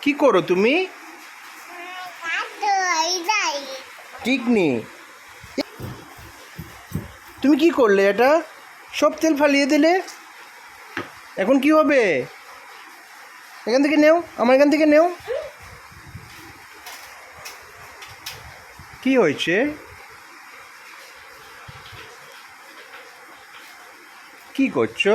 কি করো তুমি? ঠিক নেই। তুমি কি করলে? এটা সব তেল ফালিয়ে দিলে। এখন কি হবে? এখান থেকে নেও, আমার এখান থেকে নেও। কি হয়েছে? কি করছো?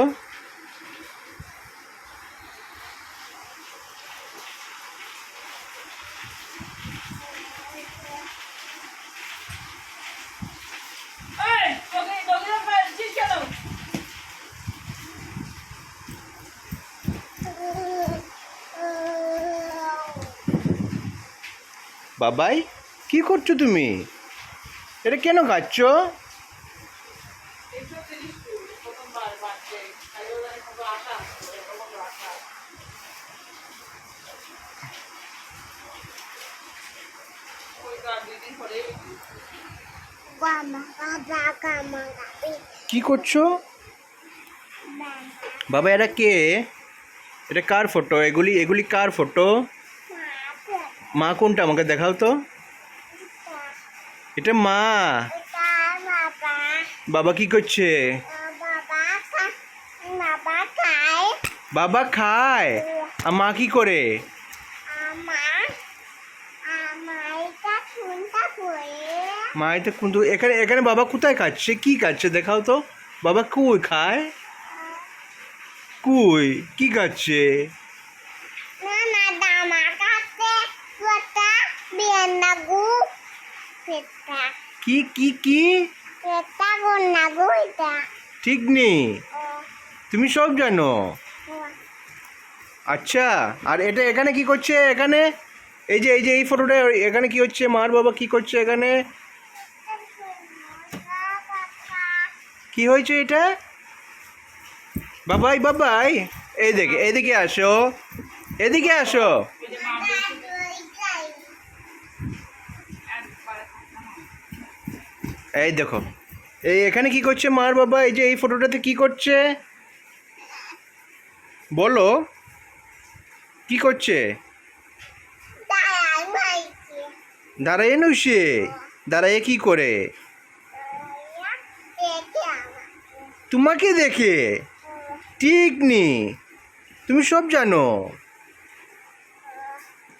বাবাই, কি করছো তুমি? এটা কেন খাচ্ছ? কি করছো বাবা? এটা কে? এটা কার ফটো? এগুলি এগুলি কার ফটো? মা কোনটা আমাকে দেখাও তো। এটা মা। বাবা কি করছে? বাবা খায়। আর মা কি করে? মা এটা কিন্তু এখানে এখানে বাবা কোথায় খাচ্ছে? কি খাচ্ছে দেখাও তো। বাবা কই খায়? কই কি খাচ্ছে? কি কি কি? ঠিক নেই। তুমি সব জানো। আচ্ছা, আর এটা এখানে কি করছে? এখানে এই যে এই ফটোটা এখানে কি হচ্ছে? মার বাবা কি করছে এখানে? কি হয়েছে এটা? বাবাই বাবাই, এদিকে আসো, এদিকে আসো। এই দেখো, এই এখানে কি করছে মার বাবা? এই যে এই ফটোটাতে কি করছে বলো? কি করছে? দাঁড়ায় নইসে। দাঁড়ায় কি করে? তোমাকে দেখে। ঠিক নেই। তুমি সব জানো।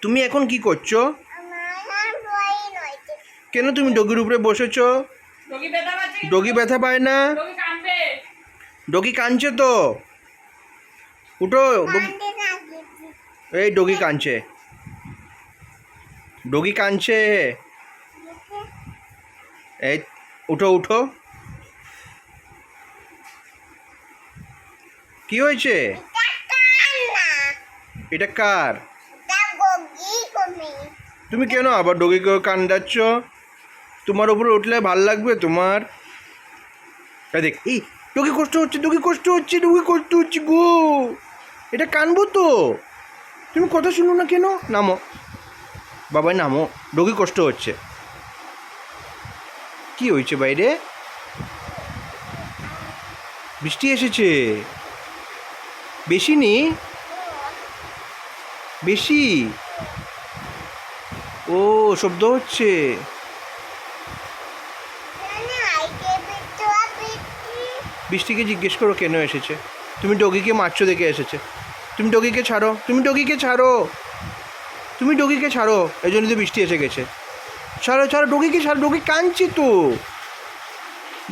তুমি এখন কি করছো? কেন তুমি ডগির উপরে বসেছো? ডগি ব্যথা পায় না? ডগি কাঁদছে তো। উঠো। এই ডগি কাঁদছে। ডগি কাঁদছে। এই উঠো উঠো। কি হয়েছে? এটা কার? তুমি কেন আবার ডগিকে কান্দাচ্ছ? তোমার উপরে উঠলে ভাল লাগবে তোমার? দেখ, এই ডগি কষ্ট হচ্ছে, ডগি কষ্ট হচ্ছে, ডগি কষ্ট হচ্ছে গো। এটা কানবো তো। তুমি কথা শুনো না কেন? নামো বাবাই, নামো। ডগি কষ্ট হচ্ছে। কি হয়েছে বাইরে? বৃষ্টি এসেছে। বেশি নি? বেশি? ও, শব্দ হচ্ছে। বৃষ্টিকে জিজ্ঞেস করো কেন এসেছে। তুমি ডগিকে মারছো দেখে এসেছে। তুমি ডগিকে ছাড়ো, তুমি ডগিকে ছাড়ো, তুমি ডগিকে ছাড়ো। এই জন্য তো বৃষ্টি এসে গেছে। ছাড়ো ছাড়ো ডগিকে, ছাড়ো। ডগি কাঁদছে তো।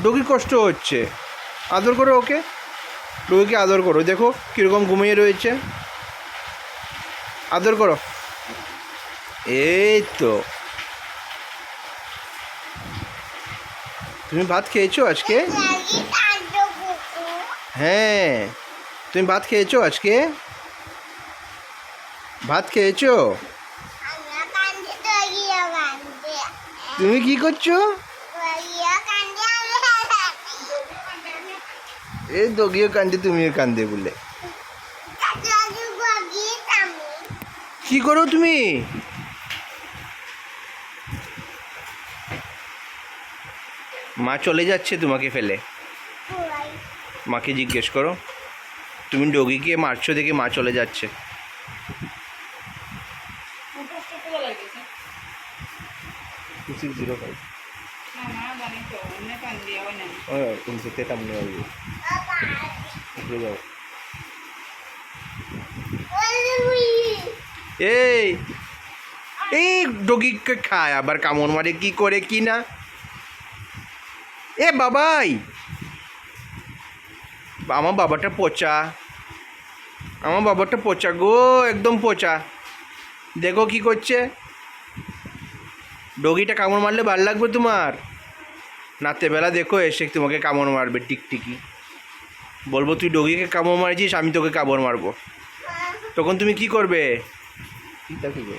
ডগি কষ্ট হচ্ছে। আদর করো ওকে। ডগিকে আদর করো। দেখো কীরকম ঘুমিয়ে রয়েছে। আদর করো। এই তো। তুমি ভাত খেয়েছো আজকে? হ্যাঁ, তুমি ভাত খেয়েছো আজকে? ভাত খেয়েছো? তুমি কি করছো? এই ডগিও কান্দে, তুমিও কান্দে বলে। কি করো তুমি? মা চলে যাচ্ছে তোমাকে ফেলে। মাকে জিজ্ঞেস করো। তুমি ডগিকে মারছো দেখে মা চলে যাচ্ছে। 2605. Mama, ganito. Ano pandiyaw na? Oh, kung sa teta mo na yun. Upre daw. এই এই ডগিকে খায় আবার কামড় মারে কি করে কি না এ বাবাই আমার বাবাটা পচা আমার বাবাটা পচা গো একদম পচা দেখো কি করছে ডগিটা কামড় মারলে ভালো লাগবে তোমার রাত্রেবেলা দেখো এসে তোমাকে কামড় মারবে টিকটিকি বলবো তুই ডগিকে কামড় মারছিস আমি তোকে কামড় মারবো তখন তুমি কি করবে ঠিক আছে গো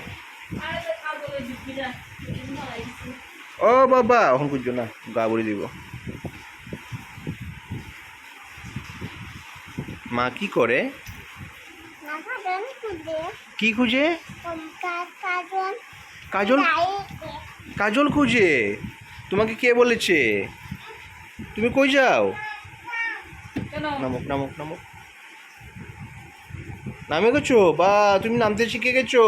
ও বাবা এখন খুঁজছো না গা বলে দিব মা কি করে কি খুঁজে কাজল কাজল খুঁজে তোমাকে কে বলেছে তুমি কই যাও নামক নামক নামক নামে গেছো বা তুমি নামতে শিখে গেছো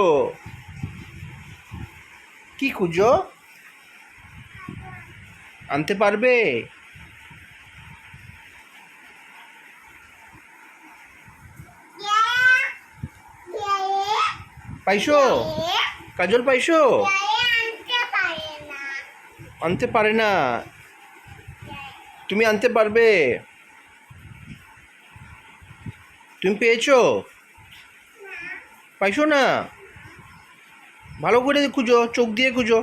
কি খুঁজো আনতে পারবে পাইছো কাজল পাইছো আনতে পারে না তুমি আনতে পারবে তুমি পেয়েছো পাইছো না ভালো করে খুঁজো চোখ দিয়ে খুঁজো